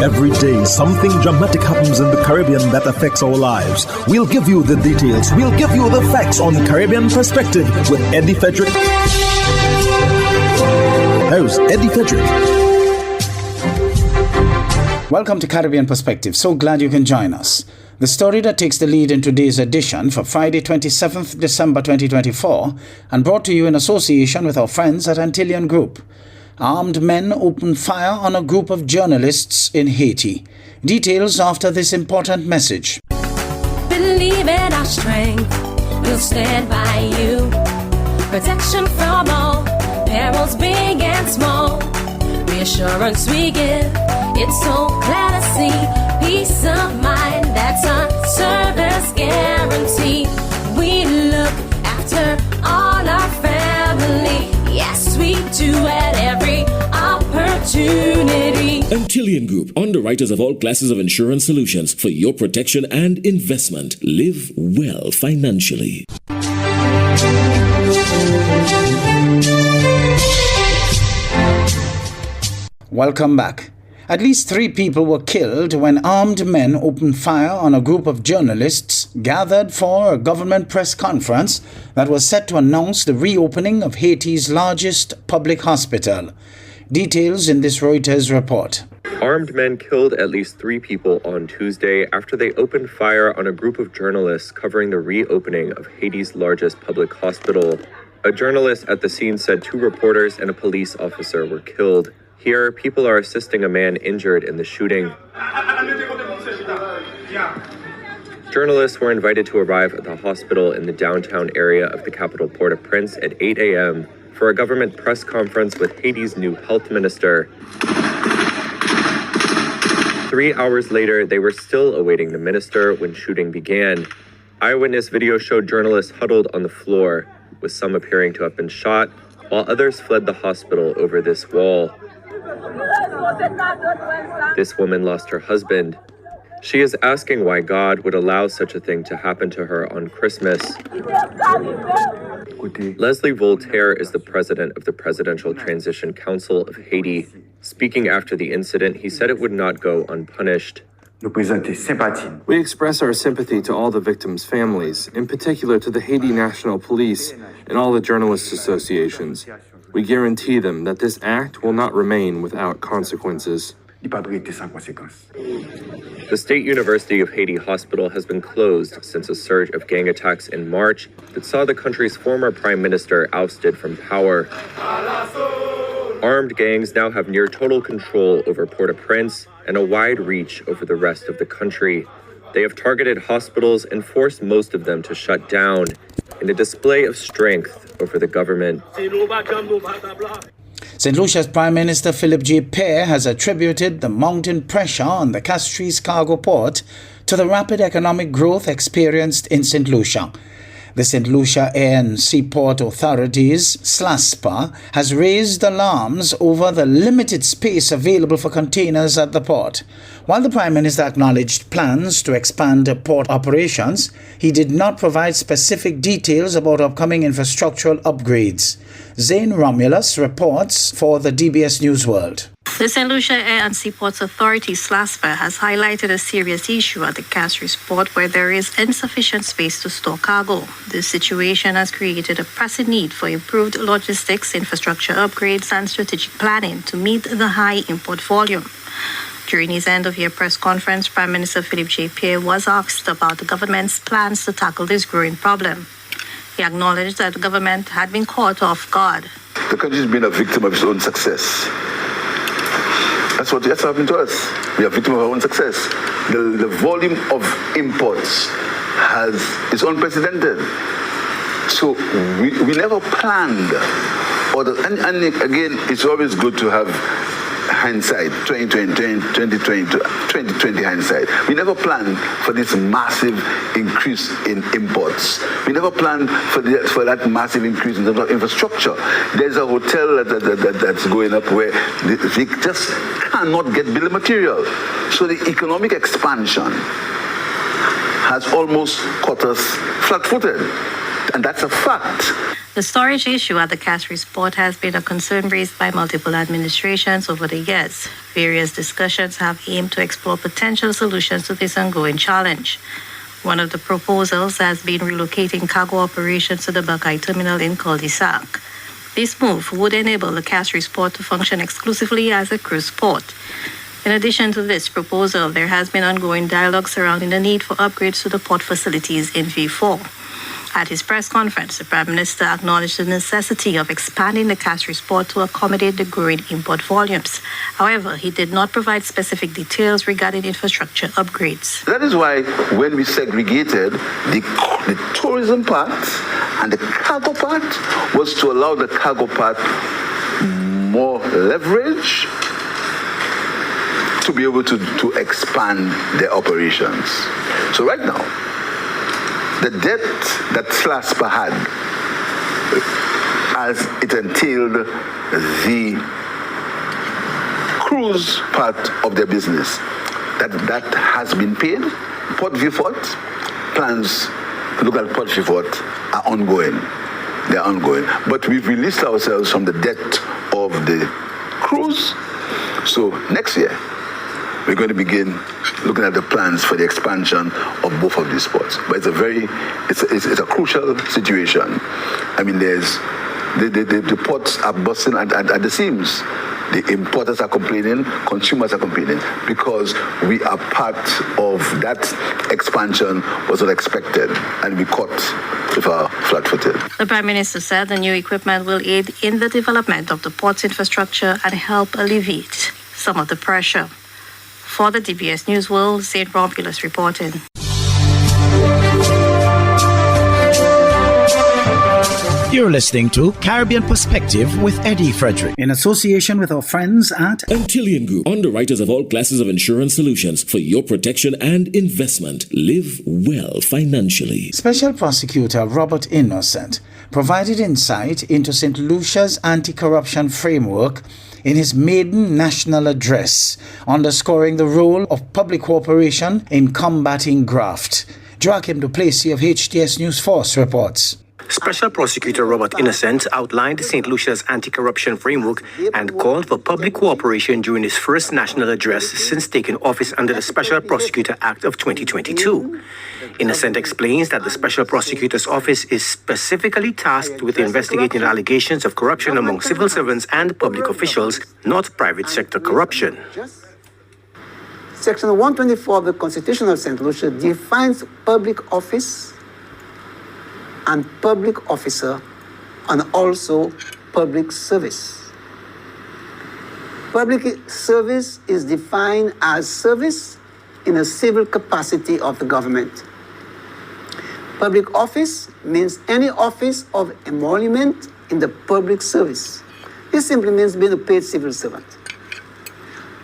Every day, something dramatic happens in the Caribbean that affects our lives. We'll give you the details. We'll give you the facts on Caribbean Perspective with Eddie Frederick. Host Eddie Frederick. Welcome to Caribbean Perspective. So glad you can join us. The story that takes the lead in today's edition for Friday, 27th December 2024, and brought to you in association with our friends at Antillean Group. Armed men opened fire on a group of journalists in Haiti. Details after this important message. Believe in our strength, we'll stand by you. Protection from all, perils big and small. Reassurance we give, it's so clear to see. Peace of mind, that's our service guarantee. We look after all our family. Yes, we do at every opportunity. Antillean Group, underwriters of all classes of insurance solutions for your protection and investment. Live well financially. Welcome back. At least 3 people were killed when armed men opened fire on a group of journalists gathered for a government press conference that was set to announce the reopening of Haiti's largest public hospital. Details in this Reuters report. Armed men killed at least 3 people on Tuesday after they opened fire on a group of journalists covering the reopening of Haiti's largest public hospital. A journalist at the scene said 2 reporters and a police officer were killed. Here, people are assisting a man injured in the shooting. Journalists were invited to arrive at the hospital in the downtown area of the capital Port-au-Prince at 8 a.m. for a government press conference with Haiti's new health minister. 3 hours later, they were still awaiting the minister when shooting began. Eyewitness video showed journalists huddled on the floor, with some appearing to have been shot, while others fled the hospital over this wall. This woman lost her husband. She is asking why God would allow such a thing to happen to her on Christmas. Leslie Voltaire is the president of the Presidential Transition Council of Haiti. Speaking after the incident, he said it would not go unpunished. We express our sympathy to all the victims' families, in particular to the Haiti National Police and all the journalists' associations. We guarantee them that this act will not remain without consequences. The State University of Haiti Hospital has been closed since a surge of gang attacks in March that saw the country's former prime minister ousted from power. Armed gangs now have near total control over Port-au-Prince and a wide reach over the rest of the country. They have targeted hospitals and forced most of them to shut down in a display of strength over the government. St. Lucia's Prime Minister Philip J. Pear has attributed the mounting pressure on the Castries cargo port to the rapid economic growth experienced in St. Lucia. The St. Lucia Air and Seaport Authorities, SLASPA, has raised alarms over the limited space available for containers at the port. While the Prime Minister acknowledged plans to expand port operations, he did not provide specific details about upcoming infrastructural upgrades. Zane Romulus reports for the DBS News World. The St. Lucia Air and Seaports Authority, SLASPA, has highlighted a serious issue at the Castries port where there is insufficient space to store cargo. This situation has created a pressing need for improved logistics, infrastructure upgrades, and strategic planning to meet the high import volume. During his end-of-year press conference, Prime Minister Philip J. Pear was asked about the government's plans to tackle this growing problem. He acknowledged that the government had been caught off guard. The country has been a victim of its own success. That's what happened to us. We are victim of our own success. The volume of imports is unprecedented. So we never planned. And again, it's always good to have hindsight, 2020 hindsight. We never planned for this massive increase in imports. We never planned for that massive increase in terms of infrastructure. There's a hotel that's going up where they just cannot get bill of material. So the economic expansion has almost caught us flat-footed. And that's a fact. The storage issue at the Castries port has been a concern raised by multiple administrations over the years. Various discussions have aimed to explore potential solutions to this ongoing challenge. One of the proposals has been relocating cargo operations to the Buckeye terminal in Cul-de-Sac. This move would enable the Castries port to function exclusively as a cruise port. In addition to this proposal, there has been ongoing dialogue surrounding the need for upgrades to the port facilities in V4. At his press conference, the Prime Minister acknowledged the necessity of expanding the Castries port to accommodate the growing import volumes. However, he did not provide specific details regarding infrastructure upgrades. That is why when we segregated the tourism part and the cargo part was to allow the cargo part more leverage to be able to expand their operations. So right now, the debt that SLASPA had, as it entailed the cruise part of their business, that has been paid. Port Vieux-Fort plans to look at Port Vieux-Fort are ongoing. They're ongoing. But we've released ourselves from the debt of the cruise. So next year, we're going to begin looking at the plans for the expansion of both of these ports. But it's a crucial situation. I mean, the ports are busting at the seams. The importers are complaining, consumers are complaining, because we are part of that expansion was not expected, and we caught with our flat-footed. The Prime Minister said the new equipment will aid in the development of the port's infrastructure and help alleviate some of the pressure. For the DBS News World, St. Romulus reporting. You're listening to Caribbean Perspective with Eddie Frederick, in association with our friends at Antillian Group, underwriters of all classes of insurance solutions for your protection and investment. Live well financially. Special Prosecutor Robert Innocent provided insight into St. Lucia's anti-corruption framework in his maiden national address, underscoring the role of public cooperation in combating graft. Joachim Duplessis of HTS News Force reports. Special Prosecutor Robert Innocent outlined St. Lucia's anti-corruption framework and called for public cooperation during his first national address since taking office under the Special Prosecutor Act of 2022. Innocent explains that the Special Prosecutor's Office is specifically tasked with investigating allegations of corruption among civil servants and public officials, not private sector corruption. Section 124 of the Constitution of St. Lucia defines public office and public officer, and also public service. Public service is defined as service in a civil capacity of the government. Public office means any office of emolument in the public service. This simply means being a paid civil servant.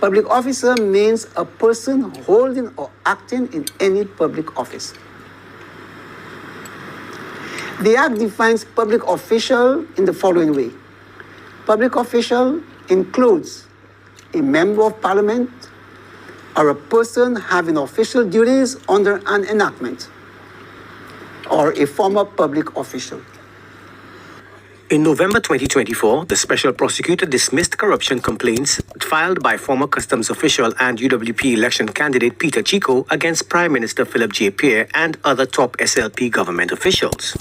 Public officer means a person holding or acting in any public office. The Act defines public official in the following way. Public official includes a member of parliament or a person having official duties under an enactment, or a former public official. In November 2024, the Special Prosecutor dismissed corruption complaints filed by former customs official and UWP election candidate Peter Chico against Prime Minister Philip J. Pierre and other top SLP government officials.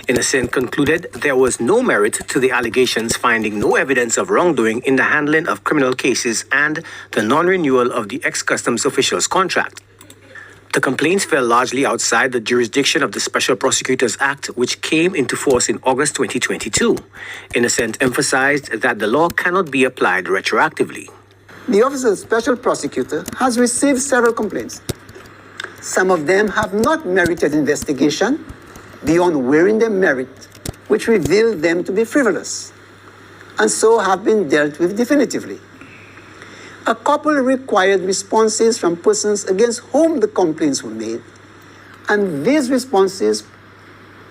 Innocent concluded there was no merit to the allegations, finding no evidence of wrongdoing in the handling of criminal cases and the non-renewal of the ex-customs official's contract. The complaints fell largely outside the jurisdiction of the Special Prosecutors Act, which came into force in August 2022. Innocent emphasized that the law cannot be applied retroactively. The Office of the Special Prosecutor has received several complaints. Some of them have not merited investigation beyond weighing their merit, which revealed them to be frivolous, and so have been dealt with definitively. A couple required responses from persons against whom the complaints were made, and these responses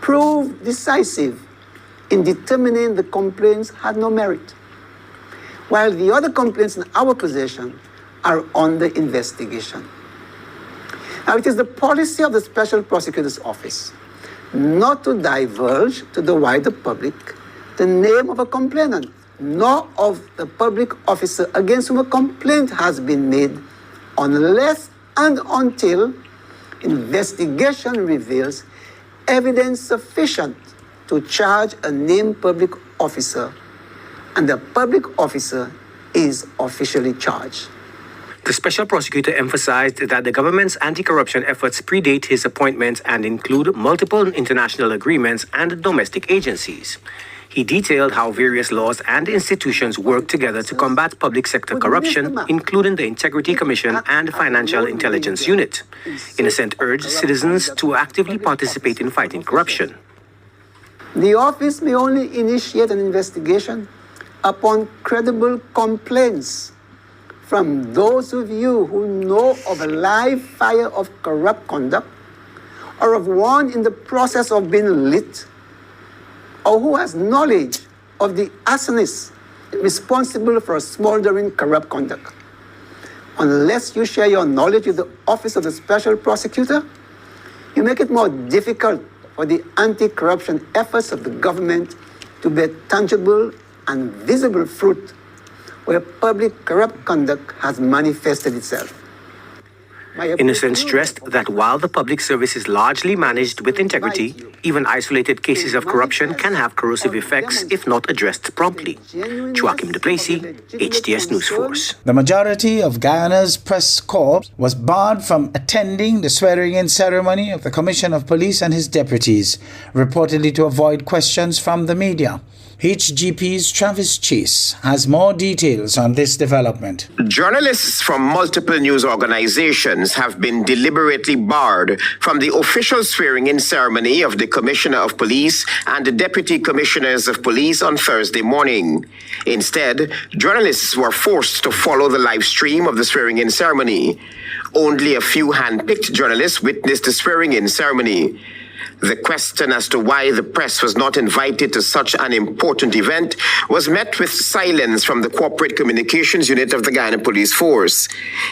proved decisive in determining the complaints had no merit, while the other complaints in our possession are under investigation. Now, it is the policy of the Special Prosecutor's Office not to divulge to the wider public the name of a complainant, nor of the public officer against whom a complaint has been made, unless and until investigation reveals evidence sufficient to charge a named public officer and the public officer is officially charged. The special prosecutor emphasized that the government's anti-corruption efforts predate his appointment and include multiple international agreements and domestic agencies. He detailed how various laws and institutions work together to combat public sector corruption, including the Integrity Commission and Financial Intelligence Unit. Innocent urged citizens to actively participate in fighting corruption. The office may only initiate an investigation upon credible complaints from those of you who know of a live fire of corrupt conduct or of one in the process of being lit, or who has knowledge of the arsonists responsible for smoldering corrupt conduct. Unless you share your knowledge with the Office of the Special Prosecutor, you make it more difficult for the anti-corruption efforts of the government to bear tangible and visible fruit where public corrupt conduct has manifested itself. Innocent stressed that while the public service is largely managed with integrity, even isolated cases of corruption can have corrosive effects if not addressed promptly. Joachim Duplessis, HTS News Force. The majority of Guyana's press corps was barred from attending the swearing-in ceremony of the Commissioner of Police and his deputies, reportedly to avoid questions from the media. HGP's Travis Chase has more details on this development. Journalists from multiple news organizations have been deliberately barred from the official swearing-in ceremony of the Commissioner of Police and the Deputy Commissioners of Police on Thursday morning. Instead, journalists were forced to follow the live stream of the swearing-in ceremony. Only a few hand-picked journalists witnessed the swearing-in ceremony. The question as to why the press was not invited to such an important event was met with silence from the Corporate Communications Unit of the Guyana Police Force.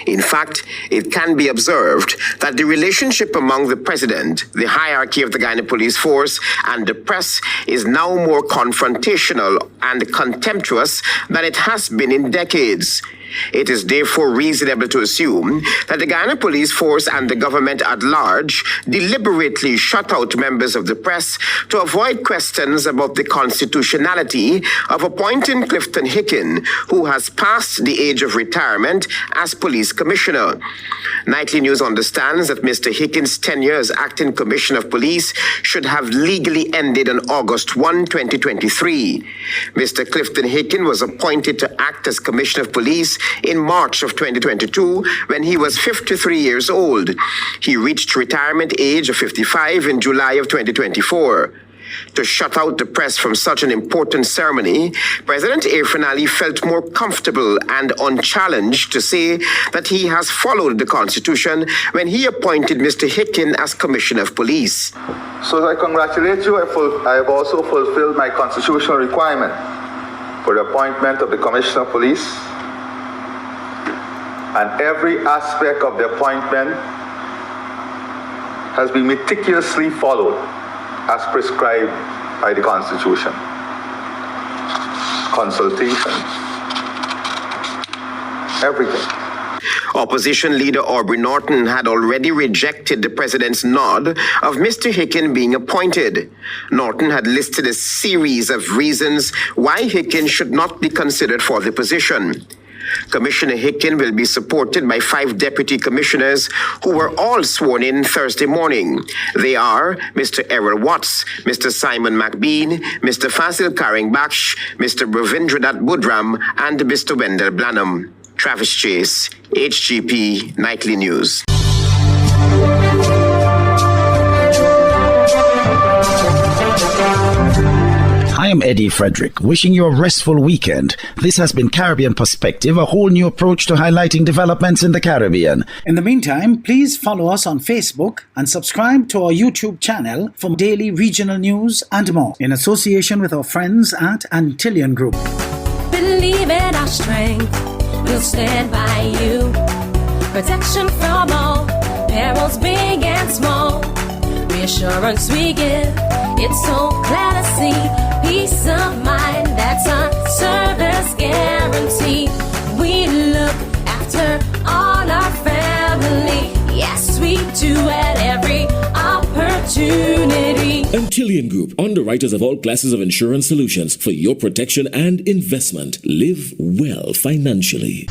In fact, it can be observed that the relationship among the President, the hierarchy of the Guyana Police Force, and the press is now more confrontational and contemptuous than it has been in decades. It is therefore reasonable to assume that the Guyana Police Force and the government at large deliberately shut out members of the press to avoid questions about the constitutionality of appointing Clifton Hicken, who has passed the age of retirement as police commissioner. Nightly News understands that Mr. Hicken's tenure as acting commissioner of police should have legally ended on August 1, 2023. Mr. Clifton Hicken was appointed to act as commissioner of police in March of 2022 when he was 53 years old. He reached retirement age of 55 in July of 2024. To shut out the press from such an important ceremony, President Irfaan Ali felt more comfortable and unchallenged to say that he has followed the Constitution when he appointed Mr. Hicken as Commissioner of Police. So I congratulate you. I have also fulfilled my constitutional requirement for the appointment of the Commissioner of Police, and every aspect of the appointment has been meticulously followed as prescribed by the Constitution. Consultation, everything. Opposition leader Aubrey Norton had already rejected the president's nod of Mr. Hicken being appointed. Norton had listed a series of reasons why Hicken should not be considered for the position. Commissioner Hicken will be supported by 5 deputy commissioners who were all sworn in Thursday morning. They are Mr. Errol Watts, Mr. Simon McBean, Mr. Fasil Karingbaksh, Mr. Bravindranath Budram, and Mr. Wendell Blanham. Travis Chase, HGP Nightly News. I am Eddie Frederick, wishing you a restful weekend. This has been Caribbean Perspective, a whole new approach to highlighting developments in the Caribbean. In the meantime, please follow us on Facebook and subscribe to our YouTube channel for daily regional news and more, in association with our friends at Antillian Group. Believe in our strength, we'll stand by you. Protection from all perils, big and small. reassurance we give. It's so clear to see. Peace of mind, that's our service guarantee. We look after all our family. Yes, we do at every opportunity. Antillian Group, underwriters of all classes of insurance solutions for your protection and investment. Live well financially.